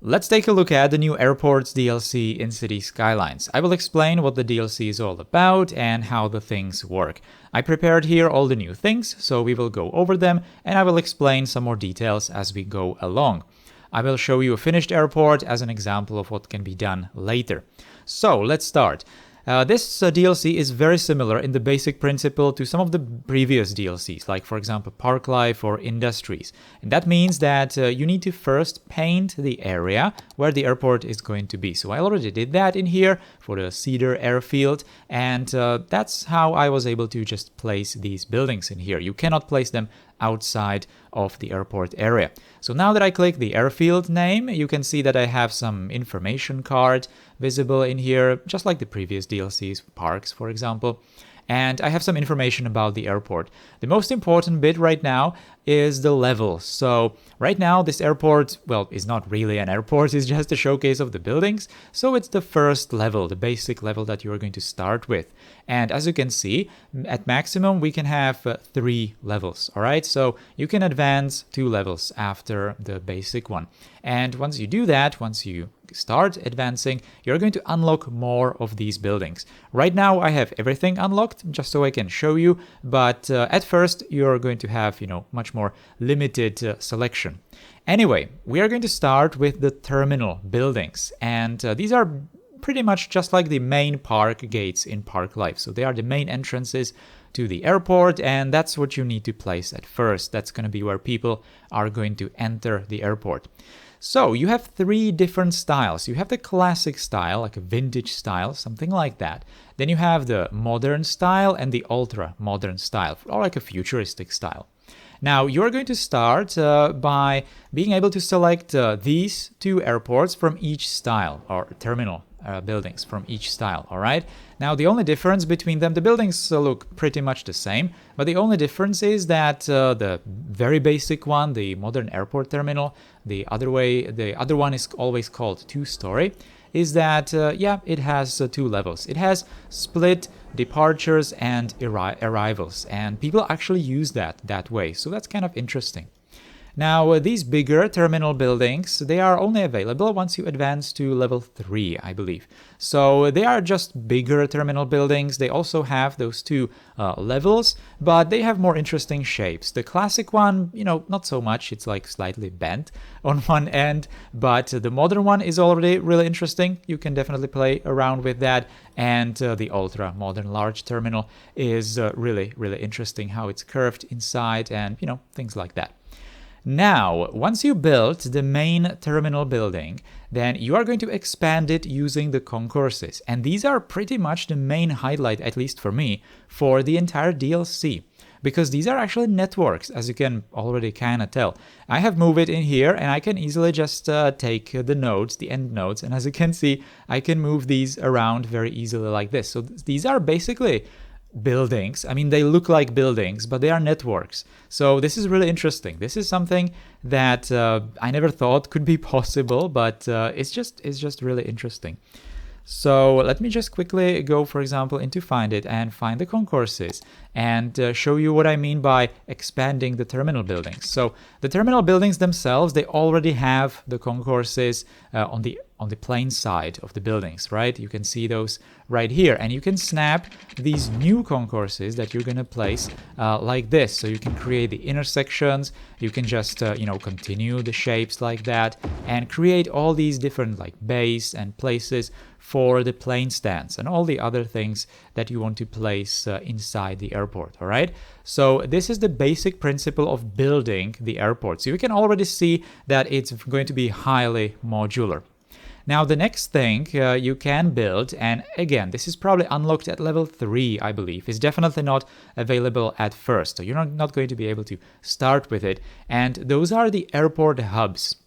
Let's take a look at the new Airports DLC in City Skylines. I will explain what the DLC is all about and how the things work. I prepared here all the new things, so we will go over them and I will explain some more details as we go along. I will show you a finished airport as an example of what can be done later. So let's start. This DLC is very similar in the basic principle to some of the previous DLCs, like for example Park Life or Industries. And that means that you need to first paint the area where the airport is going to be. So I already did that in here for the Cedar Airfield, and that's how I was able to just place these buildings in here. You cannot place them outside of the airport area. So now that I click the airfield name, you can see that I have some information card visible in here, just like the previous DLCs, parks for example. And I have some information about the airport. The most important bit right now is the levels. So right now this airport, well, is not really an airport, it's just a showcase of the buildings. So it's the first level, the basic level that you are going to start with. And as you can see, at maximum we can have 3 levels, all right? So you can advance 2 levels after the basic one. And once you do that, once you start advancing, you're going to unlock more of these buildings. Right now I have everything unlocked just so I can show you, but at first you're going to have, much more limited selection. Anyway, we are going to start with the terminal buildings, and these are pretty much just like the main park gates in Park Life. So they are the main entrances to the airport, and that's what you need to place at first. That's going to be where people are going to enter the airport. So you have 3 different styles. You have the classic style, like a vintage style, something like that. Then you have the modern style and the ultra modern style, or like a futuristic style. Now you're going to start by being able to select these 2 airports from each style, or terminal buildings from each style, all right? Now the only difference between them, the buildings look pretty much the same, but the only difference is that the very basic one, the modern airport terminal, the other one is always called 2-story, is that, it has 2 levels. It has split departures and arrivals, and people actually use that way, so that's kind of interesting. Now, these bigger terminal buildings, they are only available once you advance to level 3, I believe. So they are just bigger terminal buildings. They also have those 2 levels, but they have more interesting shapes. The classic one, not so much. It's like slightly bent on one end, but the modern one is already really interesting. You can definitely play around with that. And the ultra modern large terminal is really, really interesting how it's curved inside and, things like that. Now, once you build the main terminal building, then you are going to expand it using the concourses. And these are pretty much the main highlight, at least for me, for the entire DLC. Because these are actually networks, as you can already kind of tell. I have moved it in here, and I can easily just take the nodes, the end nodes, and as you can see, I can move these around very easily like this. So these are basically buildings. I mean, they look like buildings, but they are networks. So this is really interesting. This is something that I never thought could be possible, but it's just really interesting. So let me just quickly go, for example, into Find It and find the concourses and show you what I mean by expanding the terminal buildings. So the terminal buildings themselves, they already have the concourses on the plain side of the buildings, right? You can see those right here, and you can snap these new concourses that you're going to place like this. So you can create the intersections, you can just continue the shapes like that and create all these different like bays and places for the plane stands and all the other things that you want to place inside the airport, all right? So this is the basic principle of building the airport. So you can already see that it's going to be highly modular. Now the next thing you can build, and again this is probably unlocked at level 3 I believe, is definitely not available at first, so you're not going to be able to start with it, and those are the airport hubs.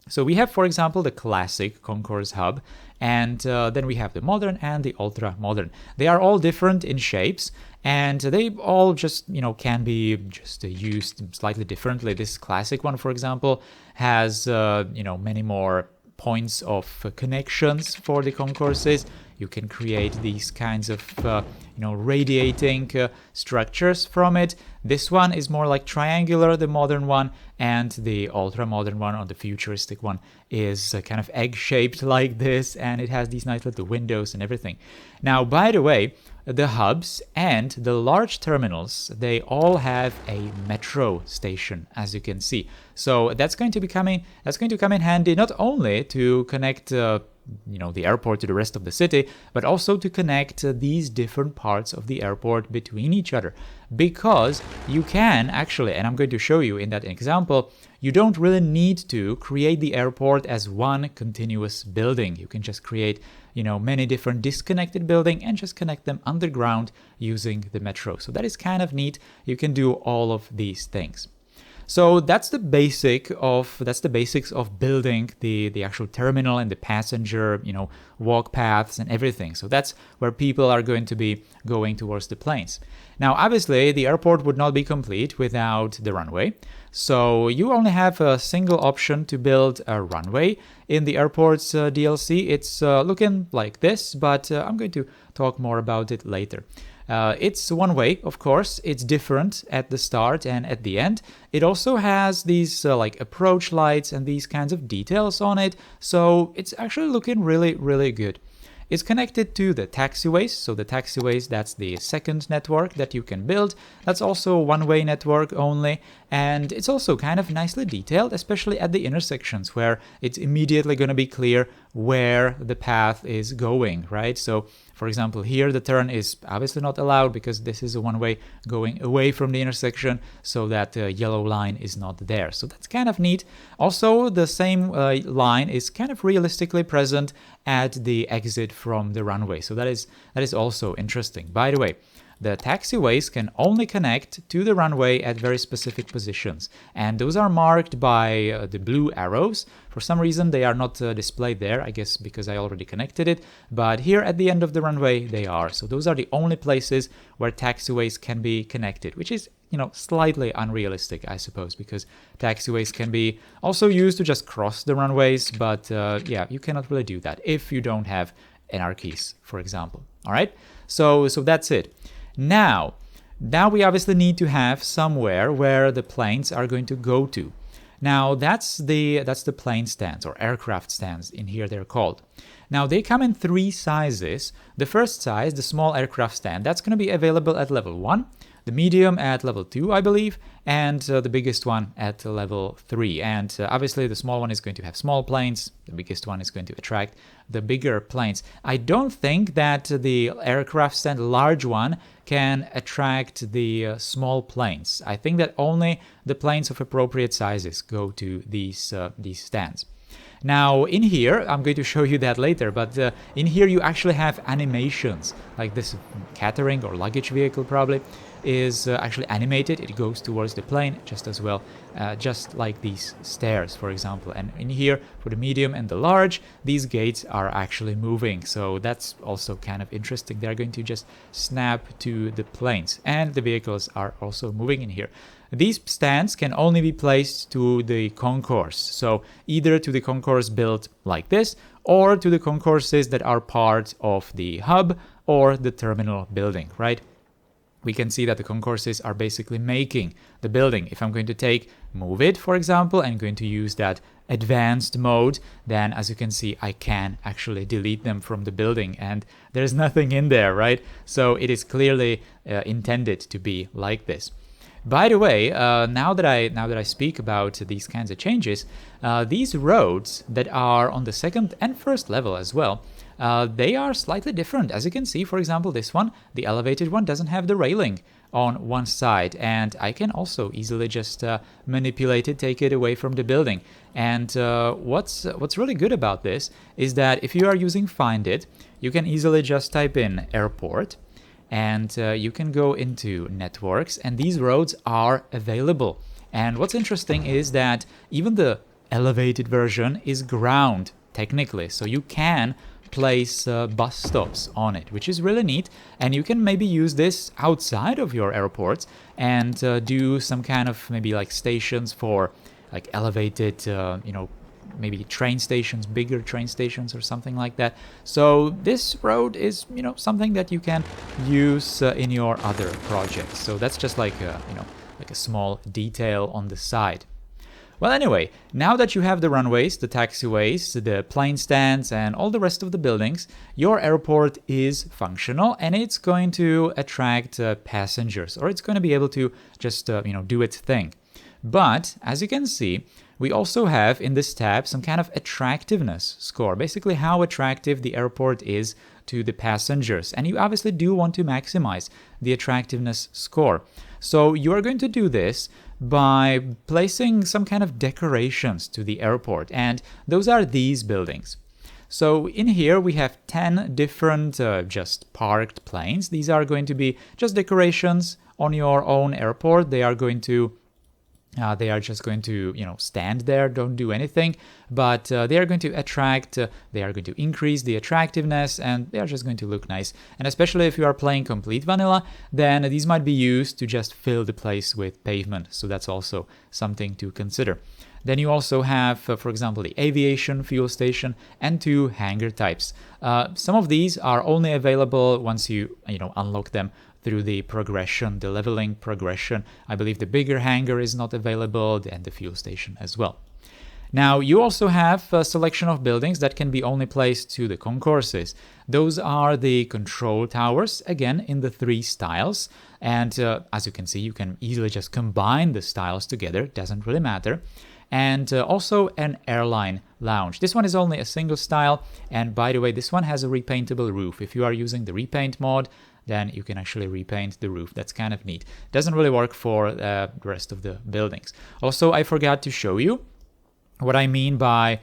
So we have, for example, the classic Concourse hub, and then we have the modern and the ultra modern. They are all different in shapes, and they all just can be just used slightly differently. This classic one, for example, has many more points of connections for the concourses. You can create these kinds of radiating structures from it. This one is more like triangular, the modern one, and the ultra modern one, or the futuristic one, is kind of egg-shaped like this, and it has these nice little windows and everything. Now, by the way, the hubs and the large terminals, they all have a metro station, as you can see. So that's going to come in handy not only to connect the airport to the rest of the city, but also to connect these different parts of the airport between each other. Because you can actually, and I'm going to show you in that example, you don't really need to create the airport as one continuous building. You can just create, many different disconnected buildings and just connect them underground using the metro. So that is kind of neat. You can do all of these things. So that's the basics of building the actual terminal and the passenger, walk paths and everything. So that's where people are going to be going towards the planes. Now, obviously, the airport would not be complete without the runway. So you only have a single option to build a runway in the airport's DLC. It's looking like this, but I'm going to talk more about it later. It's one way, of course. It's different at the start and at the end. It also has these like approach lights and these kinds of details on it. So it's actually looking really, really good. It's connected to the taxiways. So the taxiways, that's the second network that you can build. That's also a one-way network only. And it's also kind of nicely detailed, especially at the intersections where it's immediately going to be clear where the path is going, right? So for example, here the turn is obviously not allowed because this is a one-way going away from the intersection, so that yellow line is not there. So that's kind of neat. Also, the same line is kind of realistically present at the exit from the runway. So that is also interesting. By the way, the taxiways can only connect to the runway at very specific positions, and those are marked by the blue arrows. For some reason they are not displayed there, I guess because I already connected it, but here at the end of the runway they are. So those are the only places where taxiways can be connected, which is slightly unrealistic, I suppose, because taxiways can be also used to just cross the runways, but yeah, you cannot really do that if you don't have NR keys, for example. All right, so that's it. Now we obviously need to have somewhere where the planes are going to go to. Now that's the plane stands, or aircraft stands in here they're called. Now they come in three sizes. The first size, the small aircraft stand, that's going to be available at level 1, the medium at level 2, I believe, and the biggest one at level 3. And obviously the small one is going to have small planes, the biggest one is going to attract the bigger planes. I don't think that the aircraft stand large one can attract the small planes. I think that only the planes of appropriate sizes go to these stands. Now in here, I'm going to show you that later, but in here you actually have animations, like this catering or luggage vehicle probably is actually animated. It goes towards the plane just as well, just like these stairs, for example. And in here, for the medium and the large, these gates are actually moving. So that's also kind of interesting. They're going to just snap to the planes, and the vehicles are also moving in here. These stands can only be placed to the concourse. So either to the concourse built like this, or to the concourses that are part of the hub or the terminal building, right? We can see that the concourses are basically making the building. If I'm going to move it, for example, and going to use that advanced mode, then as you can see, I can actually delete them from the building and there's nothing in there, right? So it is clearly intended to be like this. By the way, now that I speak about these kinds of changes, these roads that are on the second and first level as well, they are slightly different. As you can see, for example, this one, the elevated one, doesn't have the railing on one side, and I can also easily just manipulate it, take it away from the building. And what's really good about this is that if you are using Find It, you can easily just type in airport, and you can go into networks, and these roads are available. And what's interesting is that even the elevated version is ground technically, so you can place bus stops on it, which is really neat. And you can maybe use this outside of your airports and do some kind of maybe like stations for like elevated maybe train stations, bigger train stations or something like that. So this road is, something that you can use in your other projects. So that's just like a small detail on the side. Well, anyway, now that you have the runways, the taxiways, the plane stands, and all the rest of the buildings, your airport is functional and it's going to attract passengers, or it's going to be able to just, do its thing. But as you can see, we also have in this tab some kind of attractiveness score, basically how attractive the airport is to the passengers. And you obviously do want to maximize the attractiveness score. So you are going to do this by placing some kind of decorations to the airport, and those are these buildings. So in here we have 10 different just parked planes. These are going to be just decorations on your own airport. They are just going to, stand there, don't do anything, but they are going to attract, they are going to increase the attractiveness, and they are just going to look nice. And especially if you are playing complete vanilla, then these might be used to just fill the place with pavement. So that's also something to consider. Then you also have, for example, the aviation fuel station and 2 hangar types. Some of these are only available once you unlock them through the progression, the leveling progression. I believe the bigger hangar is not available, and the fuel station as well. Now, you also have a selection of buildings that can be only placed to the concourses. Those are the control towers, again, in the 3 styles. And as you can see, you can easily just combine the styles together, doesn't really matter. And also an airline lounge. This one is only a single style, and by the way, this one has a repaintable roof. If you are using the repaint mod, then you can actually repaint the roof. That's kind of neat. Doesn't really work for the rest of the buildings. Also, I forgot to show you what I mean by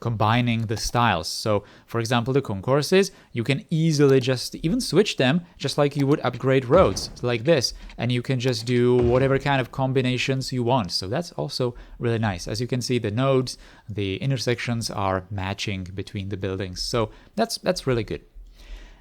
combining the styles. So, for example, the concourses, you can easily just even switch them, just like you would upgrade roads, like this, and you can just do whatever kind of combinations you want. So that's also really nice. As you can see, the nodes, the intersections are matching between the buildings. So that's really good.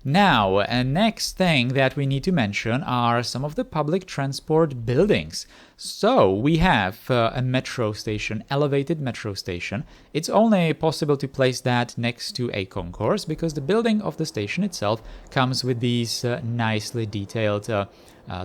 Now, a next thing that we need to mention are some of the public transport buildings. So we have a metro station, elevated metro station. It's only possible to place that next to a concourse because the building of the station itself comes with these nicely detailed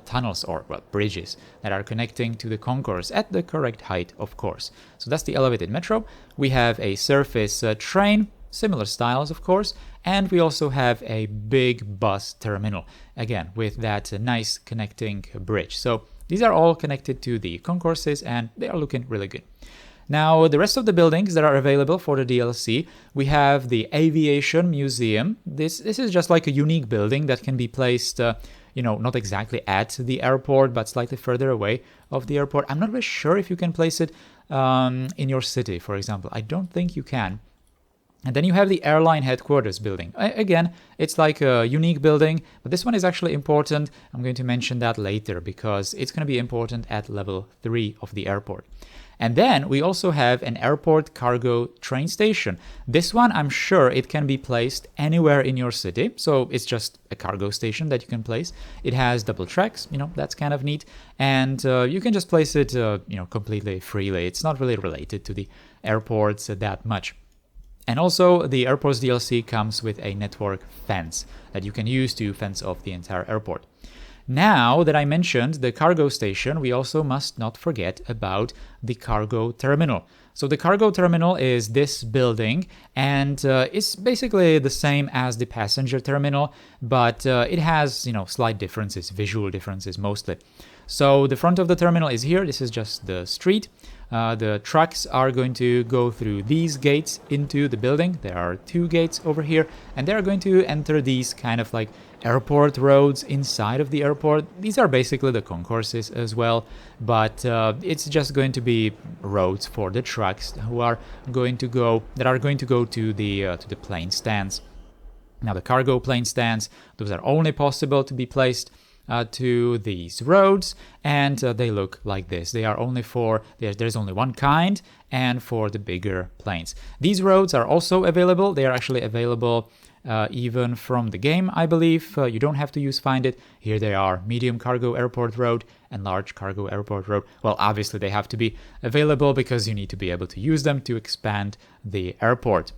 tunnels or bridges that are connecting to the concourse at the correct height, of course. So that's the elevated metro. We have a surface train, similar styles, of course, and we also have a big bus terminal, again, with that nice connecting bridge. So these are all connected to the concourses, and they are looking really good. Now, the rest of the buildings that are available for the DLC, we have the Aviation Museum. This is just like a unique building that can be placed, not exactly at the airport, but slightly further away of the airport. I'm not really sure if you can place it in your city, for example. I don't think you can. And then you have the airline headquarters building. Again, it's like a unique building, but this one is actually important. I'm going to mention that later because it's going to be important at level 3 of the airport. And then we also have an airport cargo train station. This one, I'm sure it can be placed anywhere in your city. So it's just a cargo station that you can place. It has double tracks, that's kind of neat. And you can just place it, completely freely. It's not really related to the airports that much. And also, the airport's DLC comes with a network fence that you can use to fence off the entire airport. Now that I mentioned the cargo station, we also must not forget about the cargo terminal. So the cargo terminal is this building, and it's basically the same as the passenger terminal, but it has, slight differences, visual differences mostly. So the front of the terminal is here. This is just the street. The trucks are going to go through these gates into the building. There are 2 gates over here, and they're going to enter these kind of like airport roads inside of the airport. These are basically the concourses as well, but it's just going to be roads for the trucks that are going to go to the plane stands. Now the cargo plane stands, those are only possible to be placed to these roads, and they look like this. They are only for, there's only one kind, and for the bigger planes. These roads are also available. They are actually available even from the game, I believe. You don't have to use Find It. Here they are: medium cargo airport road and large cargo airport road. Well, obviously they have to be available because you need to be able to use them to expand the airport.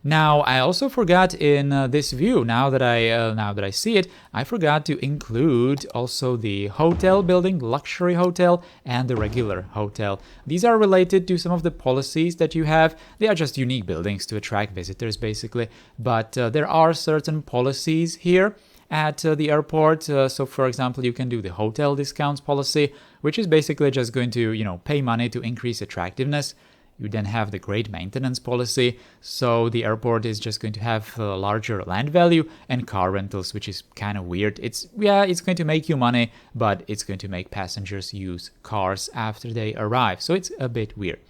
Now, I also forgot in this view, now that I see it, I forgot to include also the hotel building, luxury hotel, and the regular hotel. These are related to some of the policies that you have. They are just unique buildings to attract visitors, basically. But there are certain policies here at the airport. So, for example, you can do the hotel discounts policy, which is basically just going to, pay money to increase attractiveness. You then have the great maintenance policy, so the airport is just going to have a larger land value, and car rentals, which is kind of weird. It's going to make you money, but it's going to make passengers use cars after they arrive, so it's a bit weird.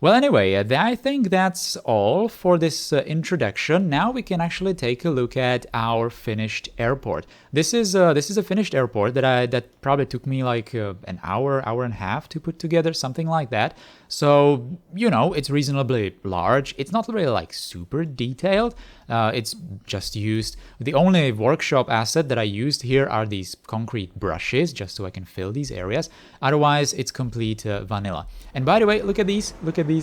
Well, anyway, I think that's all for this introduction. Now we can actually take a look at our finished airport. This is a finished airport that probably took me like an hour and a half to put together, something like that. So, it's reasonably large. It's not really like super detailed. It's just used. The only workshop asset that I used here are these concrete brushes, just so I can fill these areas. Otherwise, it's complete vanilla. And by the way, look at these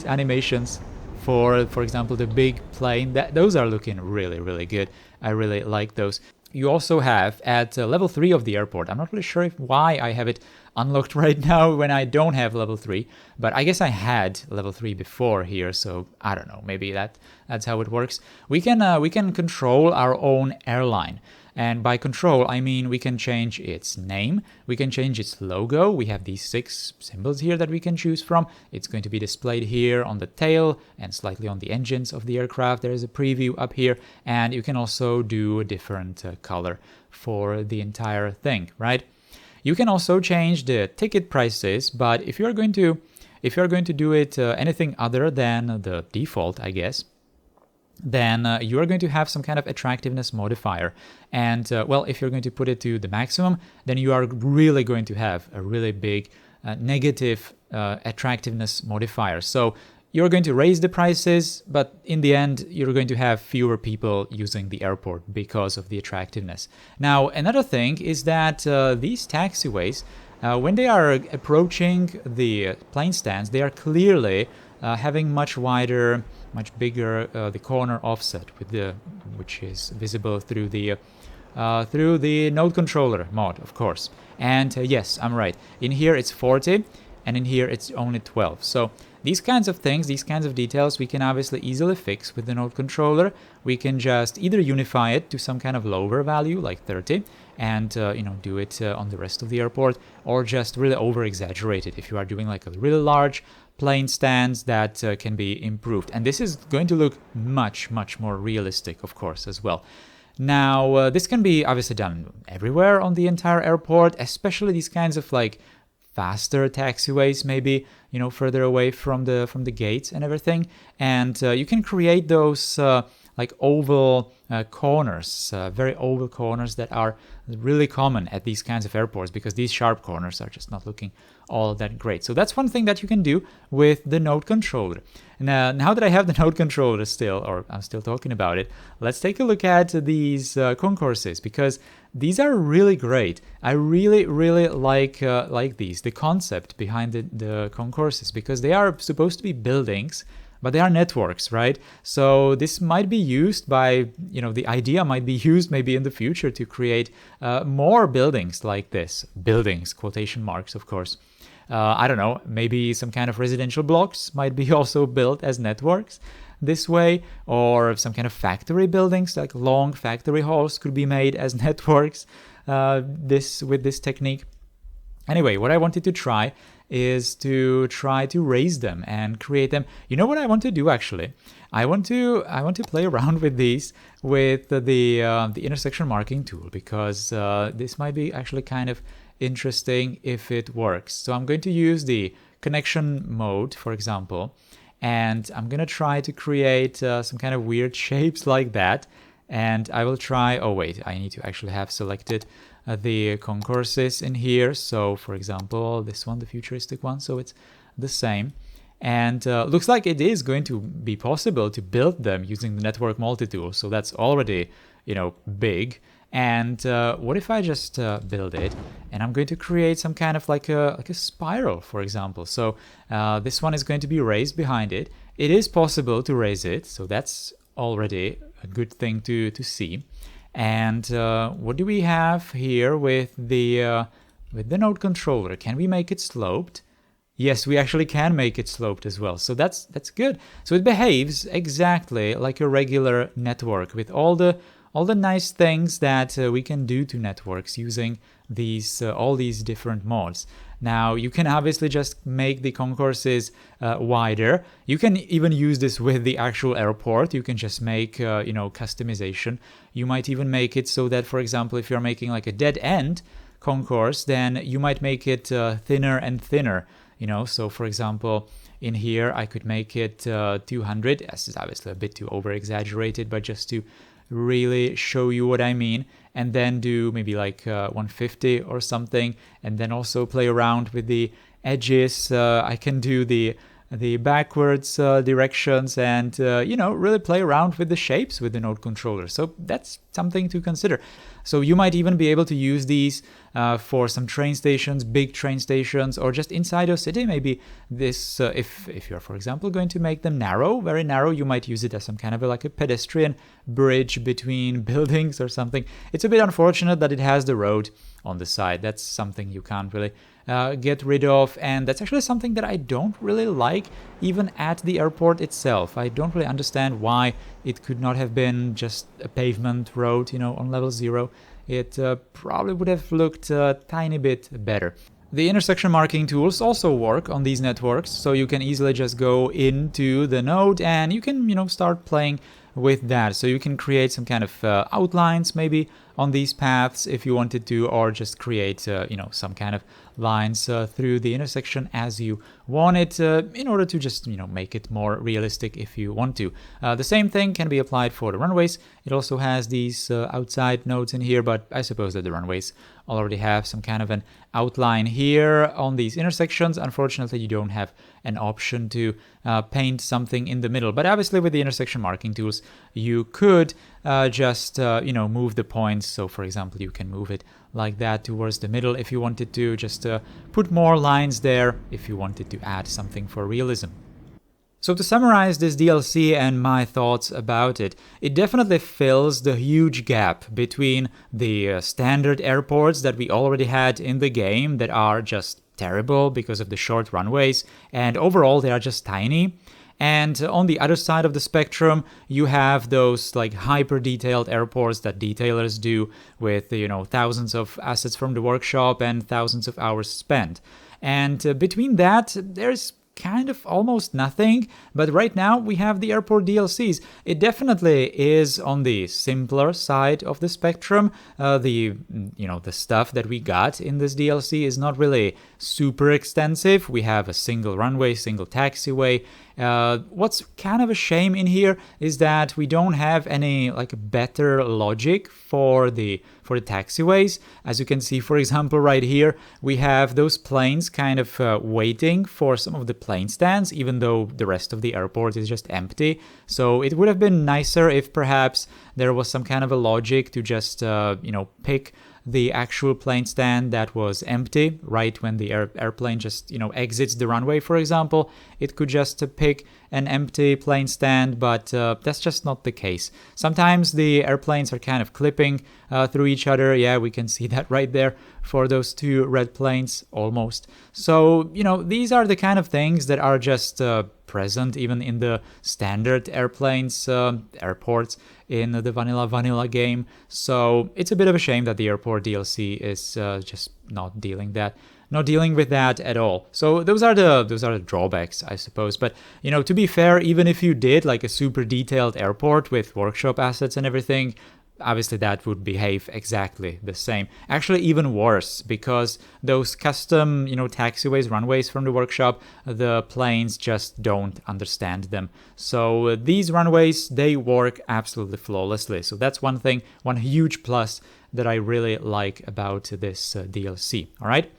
animations. For example, the big plane. Those are looking really, really good. I really like those. You also have at level 3 of the airport. I'm not really sure why I have it unlocked right now when I don't have level 3, but I guess I had level 3 before here, so I don't know, maybe that's how it works. We can control our own airline. And by control, I mean we can change its name, we can change its logo. We have these 6 symbols here that we can choose from. It's going to be displayed here on the tail and slightly on the engines of the aircraft. There is a preview up here, and you can also do a different color for the entire thing, right? You can also change the ticket prices, but if you're going to do it anything other than the default, I guess, then you are going to have some kind of attractiveness modifier. And well, if you're going to put it to the maximum, then you are really going to have a really big negative attractiveness modifier. So you're going to raise the prices, but in the end, you're going to have fewer people using the airport because of the attractiveness. Now, another thing is that these taxiways, when they are approaching the plane stands, they are clearly having much wider, much bigger the corner offset which is visible through the node controller mod, of course. And yes, I'm right. In here it's 40, and in here it's only 12. So these kinds of things, these kinds of details, we can obviously easily fix with the node controller. We can just either unify it to some kind of lower value, like 30, and do it on the rest of the airport, or just really over-exaggerate it if you are doing like a really large plane stands that can be improved. And this is going to look much, much more realistic, of course, as well. Now, this can be obviously done everywhere on the entire airport, especially these kinds of like faster taxiways, maybe, further away from the gates and everything. And you can create those like oval corners, very oval corners that are really common at these kinds of airports, because these sharp corners are just not looking all that great. So that's one thing that you can do with the node controller. Now that I have the node controller still, or I'm still talking about it, let's take a look at these concourses, because these are really great. I really, really like these, the concept behind the concourses, because they are supposed to be buildings, but they are networks, right? So this might be used by, the idea might be used maybe in the future to create more buildings like this. Buildings, quotation marks, of course. I don't know, maybe some kind of residential blocks might be also built as networks this way, or some kind of factory buildings, like long factory halls could be made as networks with this technique. Anyway, what I wanted to try is to raise them and create them. You know what I want to do actually? I want to play around with these with the intersection marking tool, because this might be actually kind of interesting if it works. So I'm going to use the connection mode, for example, and I'm going to try to create some kind of weird shapes like that. And I will try, oh wait, I need to actually have selected the concourses in here. So for example, this one, the futuristic one, so it's the same. And looks like it is going to be possible to build them using the network multi-tool. So that's already, big. And what if I just build it, and I'm going to create some kind of like a spiral, for example. So this one is going to be raised behind it. It is possible to raise it, so that's already a good thing to see. And what do we have here with the node controller? Can we make it sloped? Yes, we actually can make it sloped as well. So that's good. So it behaves exactly like a regular network with all the nice things that we can do to networks using these all these different mods. Now you can obviously just make the concourses wider. You can even use this with the actual airport. You can just make customization. You might even make it so that, for example, if you're making like a dead end concourse, then you might make it thinner and thinner. So for example, in here I could make it 200. This is obviously a bit too over exaggerated, but just to really show you what I mean, and then do maybe like 150 or something, and then also play around with the edges. I can do the backwards directions, and really play around with the shapes with the node controller. So that's something to consider. So you might even be able to use these for some train stations, big train stations, or just inside a city. Maybe this, if you're, for example, going to make them narrow, very narrow, you might use it as some kind of like a pedestrian bridge between buildings or something. It's a bit unfortunate that it has the road on the side. That's something you can't really get rid of, and that's actually something that I don't really like even at the airport itself. I don't really understand why it could not have been just a pavement road, on level 0. It probably would have looked a tiny bit better. The intersection marking tools also work on these networks, so you can easily just go into the node and you can, start playing with that. So you can create some kind of outlines maybe on these paths if you wanted to, or just create, some kind of lines through the intersection as you want it, in order to just, make it more realistic if you want to. The same thing can be applied for the runways. It also has these outside nodes in here, but I suppose that the runways already have some kind of an outline here on these intersections. Unfortunately, you don't have an option to paint something in the middle, but obviously with the intersection marking tools, you could just move the points. So for example, you can move it like that towards the middle if you wanted to, just put more lines there if you wanted to add something for realism. So to summarize this DLC and my thoughts about it, it definitely fills the huge gap between the standard airports that we already had in the game that are just terrible because of the short runways, and overall they are just tiny. And on the other side of the spectrum, you have those like hyper detailed airports that detailers do with, thousands of assets from the workshop and thousands of hours spent. And between that, there's kind of almost nothing. But right now we have the airport DLCs. It definitely is on the simpler side of the spectrum. The stuff that we got in this DLC is not really super extensive. We have a single runway, single taxiway. What's kind of a shame in here is that we don't have any like better logic for the taxiways. As you can see, for example, right here, we have those planes kind of waiting for some of the plane stands, even though the rest of the airport is just empty. So it would have been nicer if perhaps there was some kind of a logic to just, pick the actual plane stand that was empty right when the airplane just exits the runway, for example. It could just pick an empty plane stand, but that's just not the case. Sometimes the airplanes are kind of clipping through each other. Yeah, we can see that right there for those two red planes almost. So these are the kind of things that are just present even in the standard airplanes, airports in the vanilla game. So it's a bit of a shame that the airport DLC is just not dealing with that at all. So those are the drawbacks, I suppose. But to be fair, even if you did like a super detailed airport with workshop assets and everything, obviously that would behave exactly the same. Actually, even worse, because those custom, taxiways, runways from the workshop, the planes just don't understand them. So these runways, they work absolutely flawlessly. So that's one thing, one huge plus that I really like about this DLC. All right.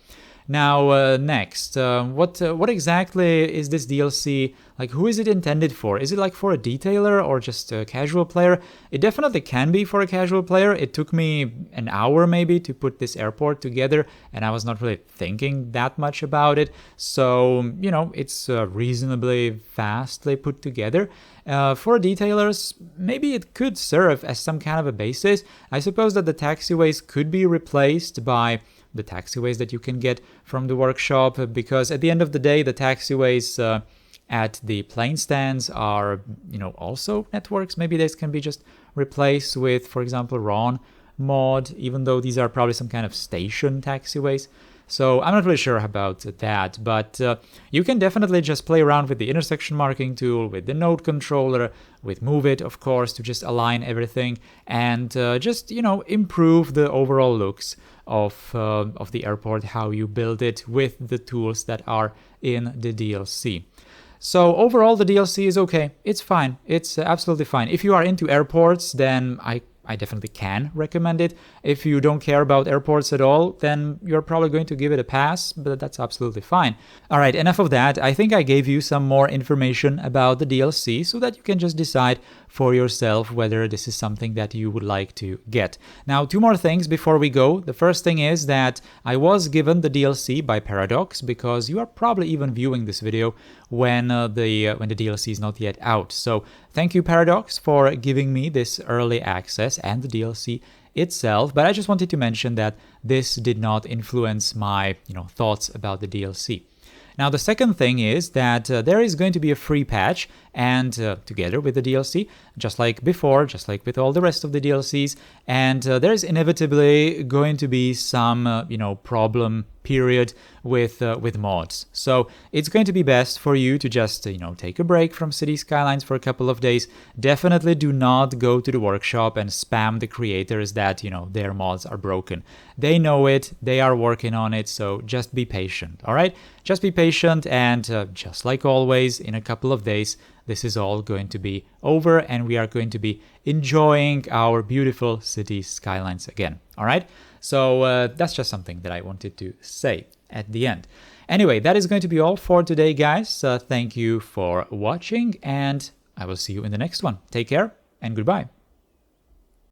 Now, next, what exactly is this DLC? Like, who is it intended for? Is it like for a detailer or just a casual player? It definitely can be for a casual player. It took me an hour maybe to put this airport together, and I was not really thinking that much about it. So, it's reasonably fastly put together. For detailers, maybe it could serve as some kind of a basis. I suppose that the taxiways could be replaced by the taxiways that you can get from the workshop, because at the end of the day, the taxiways at the plane stands are, also networks. Maybe this can be just replaced with, for example, RON mod, even though these are probably some kind of station taxiways. So I'm not really sure about that, but you can definitely just play around with the intersection marking tool, with the node controller, with Move It, of course, to just align everything and just, improve the overall looks of the airport, how you build it with the tools that are in the DLC. So overall, the DLC is okay. It's fine. It's absolutely fine. If you are into airports, then I definitely can recommend it. If you don't care about airports at all, then you're probably going to give it a pass, but that's absolutely fine. All right, enough of that. I think I gave you some more information about the DLC so that you can just decide for yourself whether this is something that you would like to get. Now, two more things before we go. The first thing is that I was given the DLC by Paradox, because you are probably even viewing this video when the DLC is not yet out. So thank you, Paradox, for giving me this early access and the DLC itself. But I just wanted to mention that this did not influence my thoughts about the DLC. Now, the second thing is that there is going to be a free patch, and together with the DLC, just like before, just like with all the rest of the DLCs, and there's inevitably going to be some, problem period with mods. So it's going to be best for you to just, take a break from City Skylines for a couple of days. Definitely do not go to the workshop and spam the creators that, their mods are broken. They know it, they are working on it, so just be patient, all right? Just be patient, and just like always, in a couple of days, this is all going to be over, and we are going to be enjoying our beautiful City Skylines again, all right? So that's just something that I wanted to say at the end. Anyway, that is going to be all for today, guys. Thank you for watching, and I will see you in the next one. Take care, and goodbye.